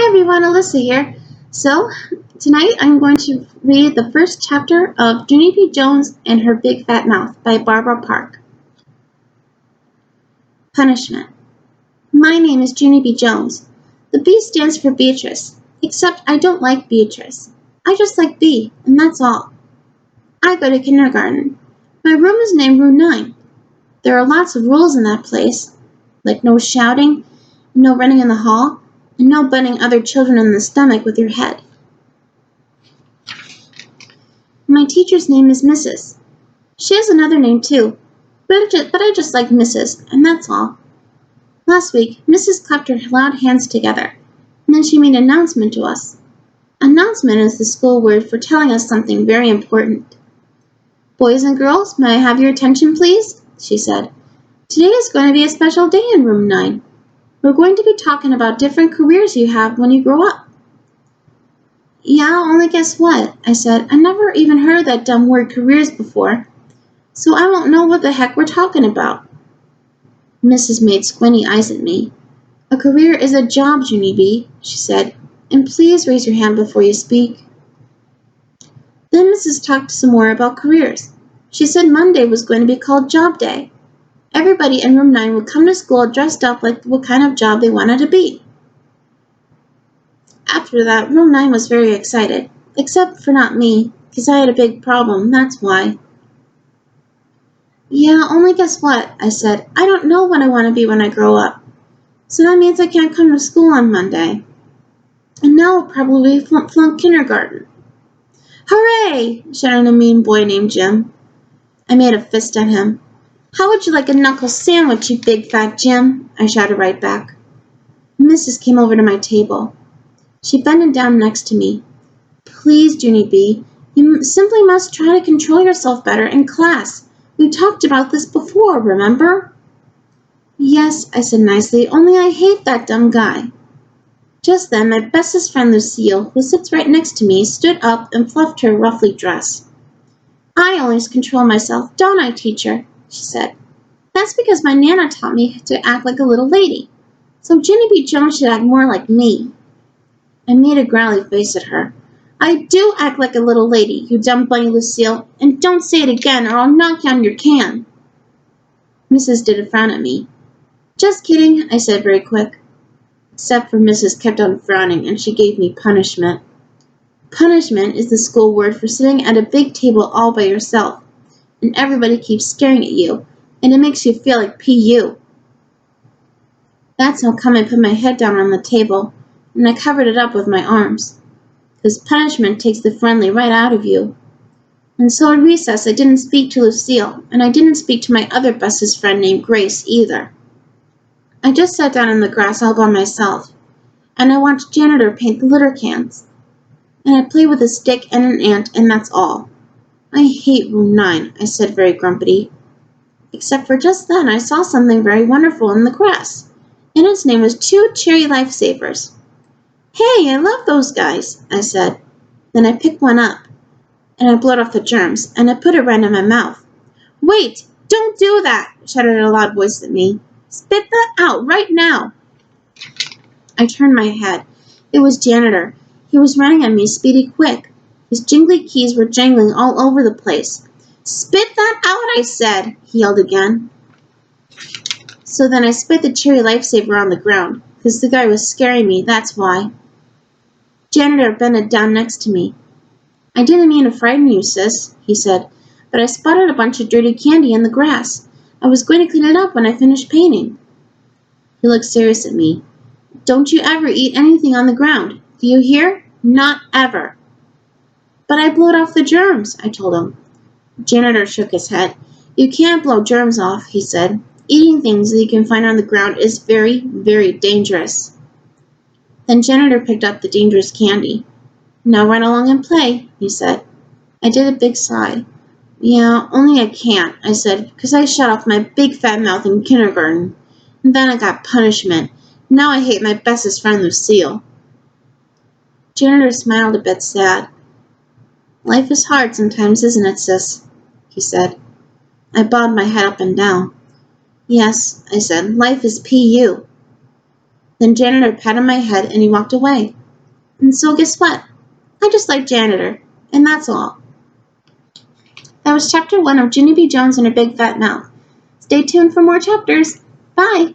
Everyone, Alyssa here. So, tonight I'm going to read the first chapter of Junie B. Jones and Her Big Fat Mouth by Barbara Park. Punishment. My name is Junie B. Jones. The B stands for Beatrice, except I don't like Beatrice. I just like B, and that's all. I go to kindergarten. My room is named Room 9. There are lots of rules in that place, like no shouting, no running in the hall, and no butting other children in the stomach with your head. My teacher's name is Mrs. She has another name too, but I just like Mrs., and that's all. Last week, Mrs. clapped her loud hands together, and then she made an announcement to us. Announcement is the school word for telling us something very important. Boys and girls, may I have your attention, please? She said. Today is going to be a special day in Room 9. We're going to be talking about different careers you have when you grow up. Yeah, only guess what? I said. I never even heard that dumb word careers before, so I won't know what the heck we're talking about. Mrs. made squinty eyes at me. A career is a job, Junie B., she said, and please raise your hand before you speak. Then Mrs. talked some more about careers. She said Monday was going to be called Job Day. Everybody in Room 9 would come to school dressed up like what kind of job they wanted to be. After that, Room 9 was very excited, except for not me, because I had a big problem, that's why. Yeah, only guess what? I said. I don't know what I want to be when I grow up. So that means I can't come to school on Monday. And now I'll probably flunk kindergarten. Hooray! Shouted a mean boy named Jim. I made a fist at him. How would you like a knuckle sandwich, you big fat Jim? I shouted right back. Mrs. came over to my table. She bended down next to me. Please, Junie B., you simply must try to control yourself better in class. We talked about this before, remember? Yes, I said nicely, only I hate that dumb guy. Just then, my bestest friend Lucille, who sits right next to me, stood up and fluffed her ruffly dress. I always control myself, don't I, teacher? She said. That's because my Nana taught me to act like a little lady. So Junie B. Jones should act more like me. I made a growly face at her. I do act like a little lady, you dumb bunny Lucille, and don't say it again or I'll knock down your can. Mrs. did a frown at me. Just kidding, I said very quick. Except for Mrs. kept on frowning and she gave me punishment. Punishment is the school word for sitting at a big table all by yourself, and everybody keeps staring at you, and it makes you feel like P.U. That's how come I put my head down on the table, and I covered it up with my arms, because punishment takes the friendly right out of you. And so at recess I didn't speak to Lucille, and I didn't speak to my other bestest friend named Grace either. I just sat down in the grass all by myself, and I watched janitor paint the litter cans, and I played with a stick and an ant, and that's all. I hate Room 9, I said very grumpily. Except for just then I saw something very wonderful in the grass, and its name was 2 Cherry Lifesavers. Hey, I love those guys, I said. Then I picked one up, and I blowed off the germs, and I put it right in my mouth. Wait, don't do that, shouted a loud voice at me. Spit that out right now. I turned my head. It was Janitor. He was running at me speedy quick. His jingly keys were jangling all over the place. Spit that out, I said, he yelled again. So then I spit the Cherry Lifesaver on the ground, because the guy was scaring me, that's why. Janitor bended down next to me. I didn't mean to frighten you, sis, he said, but I spotted a bunch of dirty candy in the grass. I was going to clean it up when I finished painting. He looked serious at me. Don't you ever eat anything on the ground, do you hear? Not ever. But I blowed off the germs, I told him. Janitor shook his head. You can't blow germs off, he said. Eating things that you can find on the ground is very, very dangerous. Then Janitor picked up the dangerous candy. Now run along and play, he said. I did a big sigh. Yeah, only I can't, I said, because I shut off my big fat mouth in kindergarten. And then I got punishment. Now I hate my bestest friend Lucille. Janitor smiled a bit sad. Life is hard sometimes, isn't it, sis? He said. I bobbed my head up and down. Yes, I said, life is P.U. Then Janitor patted my head and he walked away. And so guess what? I just like janitor. And that's all. That was chapter 1 of Junie B. Jones and Her Big Fat Mouth. Stay tuned for more chapters. Bye!